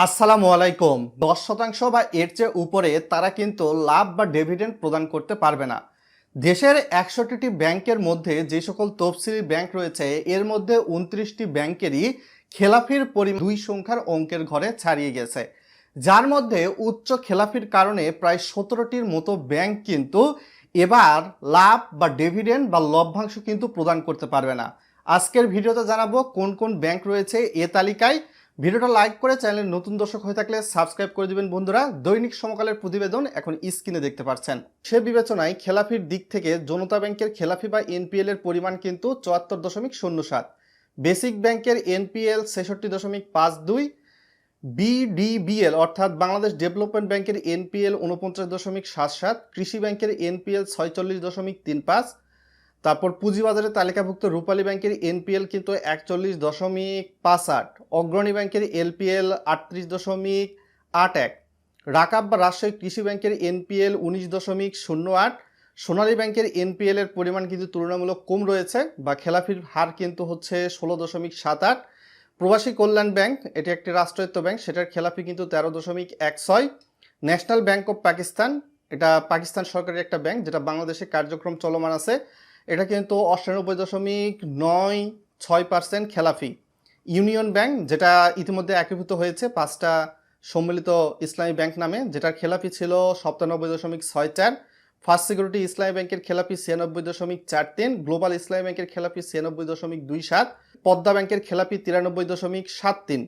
আসসালামু আলাইকুম। 10% বা এর চেয়ে উপরে তারা কিন্তু লাভ বা ডিভিডেন্ড প্রদান করতে পারবে না। দেশের 61টি ব্যাংকের মধ্যে যে সকল তফসিলি ব্যাংক রয়েছে এর মধ্যে 29টি ব্যাংকেরই খেলাফির পরিমাণ 2 সংখ্যার অঙ্কের ঘরে ছাড়িয়ে গেছে, যার মধ্যে উচ্চ খেলাফির কারণে প্রায় 17টির মতো ব্যাংক কিন্তু এবার লাভ বা ডিভিডেন্ড বা লভ্যাংশ কিন্তু প্রদান করতে পারবে না। আজকের ভিডিওতে জানাবো কোন কোন ব্যাংক রয়েছে এ তালিকায়। ভিডিওটা লাইক করে চ্যানেলের নতুন দর্শক হয়ে থাকলে সাবস্ক্রাইব করে দিবেন বন্ধুরা। দৈনিক সমকালের প্রতিবেদন এখন স্ক্রিনে দেখতে পাচ্ছেন। সে বিবেচনায় খেলাফির দিক থেকে জনতা ব্যাংকের খেলাফি বা এনপিএল এর পরিমাণ কিন্তু 74.07, বেসিক ব্যাংকের এনপিএল 66.52, বিডিবিএল অর্থাৎ বাংলাদেশ ডেভেলপমেন্ট ব্যাংকের এনপিএল 49.77, কৃষি ব্যাংকের এনপিএল 46.35, তারপর পুঁজিবাজারে তালিকাভুক্ত রূপালী ব্যাংকের এনপিএল কিন্তু 41.58, অগ্রণী ব্যাংকের এলপিএল 38.81, রাকাব বা রাজশাহী কৃষি ব্যাংকের এনপিএল 19.08, সোনালী ব্যাংকের এনপিএল এর পরিমাণ কিন্তু তুলনামূলক কম রয়েছে বা খেলাফির হার কিন্তু হচ্ছে 16.78, প্রবাসী কল্যাণ ব্যাংক এটি একটি রাষ্ট্রায়ত্ত ব্যাংক, সেটার খেলাফি কিন্তু 13.16, ন্যাশনাল ব্যাংক অফ পাকিস্তান এটা পাকিস্তান সরকারের একটা ব্যাংক যেটা বাংলাদেশে কার্যক্রম চলমান আছে, এটা কিন্তু 98.96% খেলাফি। ইউনিয়ন ব্যাংক যেটা ইতিমধ্যে একীভূত হয়েছে 5টা সম্মিলিত ইসলামী ব্যাংক নামে, যেটার খেলাফি ছিল 97.64, ফার্স্ট সিকিউরিটি ইসলামী ব্যাংকের খেলাফি 96.43, গ্লোবাল ইসলামী ব্যাংকের খেলাফি 96.27, পদ্মা ব্যাংকের খেলাফি 93.73।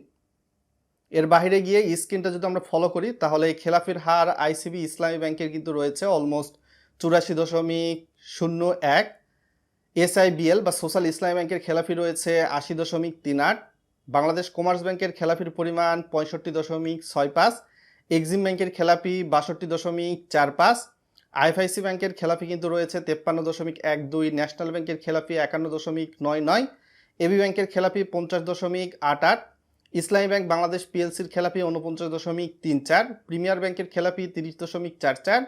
এর বাইরে গিয়ে স্ক্রিনটা যদি আমরা ফলো করি তাহলে এই খেলাফির হার আইসিবি ইসলামী ব্যাংকের কিন্তু রয়েছে অলমোস্ট 84.01, এসআইবিএল বা সোশ্যাল ইসলামী ব্যাংকের খেলাফি রয়েছে 80.38, বাংলাদেশ কমার্স ব্যাংকের খেলাফির পরিমাণ 65.65, এক্সিম ব্যাংকের খেলাফি 62.45, আইএফআইসি ব্যাংকের খেলাফি কিন্তু রয়েছে 53.12, ন্যাশনাল ব্যাংকের খেলাফি 51.99, এবি ব্যাংকের খেলাফি 50.88, ইসলামী ব্যাংক বাংলাদেশ পিএলসির খেলাফি 49.34, প্রিমিয়ার ব্যাংকের খেলাফি 30.44,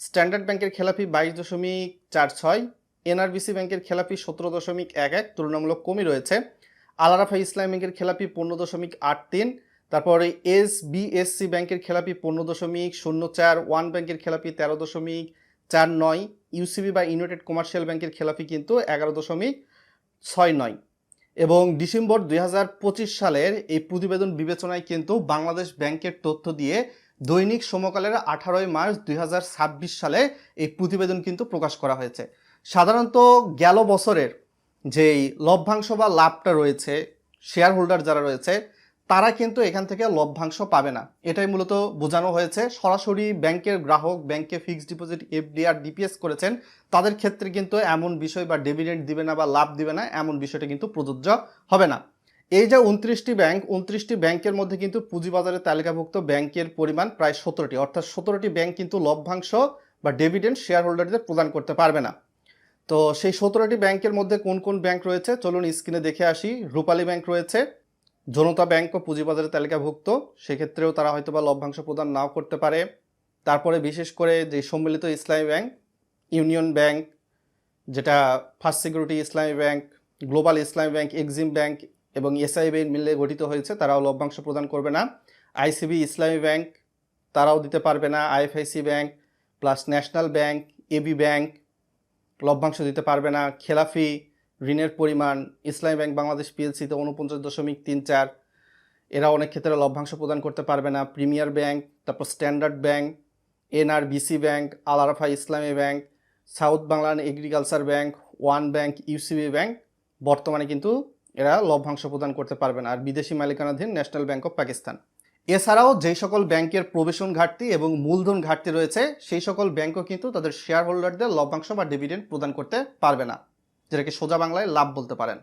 স্ট্যান্ডার্ড ব্যাংকের খেলাফি 22.46, এনআরবিসি ব্যাংকের খেলাফি 17.11, তুলনামূলক কমই রয়েছে, আলারাফা ইসলামী ব্যাংকের খেলাফি 15.83, তারপরে এসবিএসসি ব্যাংকের খেলাফি 15.04, ওয়ান ব্যাংকের খেলাফি 13.49, ইউসিবি বা ইউনাইটেড কমার্শিয়াল ব্যাংকের খেলাফি কিন্তু 11.69। এবং ডিসেম্বর 2025 সালের এই প্রতিবেদন বিবেচনায় কিন্তু বাংলাদেশ ব্যাংকের তথ্য দিয়ে দৈনিক সমকালের 18 মার্চ 2026 সালে এই প্রতিবেদন কিন্তু প্রকাশ করা হয়েছে। সাধারণত গেল বছরের যেই লভ্যাংশ বা লাভটা রয়েছে, শেয়ার হোল্ডার যারা রয়েছে তারা কিন্তু এখান থেকে লভ্যাংশ পাবে না, এটাই মূলত বোঝানো হয়েছে। সরাসরি ব্যাংকের গ্রাহক ব্যাংকে ফিক্সড ডিপোজিট এফডি আর ডিপিএস করেছেন তাদের ক্ষেত্রে কিন্তু এমন বিষয় বা ডিভিডেন্ড দিবে না বা লাভ দিবে না এমন বিষয়টা কিন্তু প্রযোজ্য হবে না। এই যে 29টি ব্যাংকের মধ্যে কিন্তু পুঁজিবাজারে তালিকাভুক্ত ব্যাংকের পরিমাণ প্রায় 17টি, অর্থাৎ 17টি ব্যাংক কিন্তু লভ্যাংশ বা ডিভিডেন্ড শেয়ার হোল্ডারদের প্রদান করতে পারবে না। তো সেই 17টি ব্যাংকের মধ্যে কোন কোন ব্যাংক রয়েছে চলুন স্ক্রিনে দেখে আসি। রূপালী ব্যাংক রয়েছে, জনতা ব্যাংকও পুঁজিবাজারে তালিকাভুক্ত, সেক্ষেত্রেও তারা হয়তো বা লভ্যাংশ প্রদান নাও করতে পারে। তারপরে বিশেষ করে যে সম্মিলিত ইসলামী ব্যাংক, ইউনিয়ন ব্যাংক যেটা ফার্স্ট সিকিউরিটি ইসলামী ব্যাংক, গ্লোবাল ইসলামী ব্যাংক, এক্সিম ব্যাংক এবং এসআইবি মিলে গঠিত হয়েছে, তারাও লভ্যাংশ প্রদান করবে না। আইসিবি ইসলামী ব্যাংক তারাও দিতে পারবে না। IFIC bank plus national bank, AB bank লভ্যাংশ দিতে পারবে না। খেলাফি ঋণের পরিমাণ ইসলামী ব্যাংক বাংলাদেশ পিএলসিতে 49.34, এরা অনেক ক্ষেত্রে লভ্যাংশ প্রদান করতে পারবে না। প্রিমিয়ার ব্যাংক, তারপর Standard Bank, NRBC Bank, Al-Arafah Islami Bank, South Bangla Agriculture Bank, One Bank, UCB Bank বর্তমানে কিন্তু এরা লভ্যাংশ প্রদান করতে পারবে না। আর বিদেশি মালিকানাধীন ন্যাশনাল ব্যাংক অফ পাকিস্তান। এছাড়াও যেই সকল ব্যাংকের প্রবেশন ঘাটতি এবং মূলধন ঘাটতি রয়েছে সেই সকল ব্যাংকও কিন্তু তাদের শেয়ার হোল্ডারদের লভ্যাংশ বা ডিভিডেন্ড প্রদান করতে পারবে না, যেটাকে সোজা বাংলায় লাভ বলতে পারেন।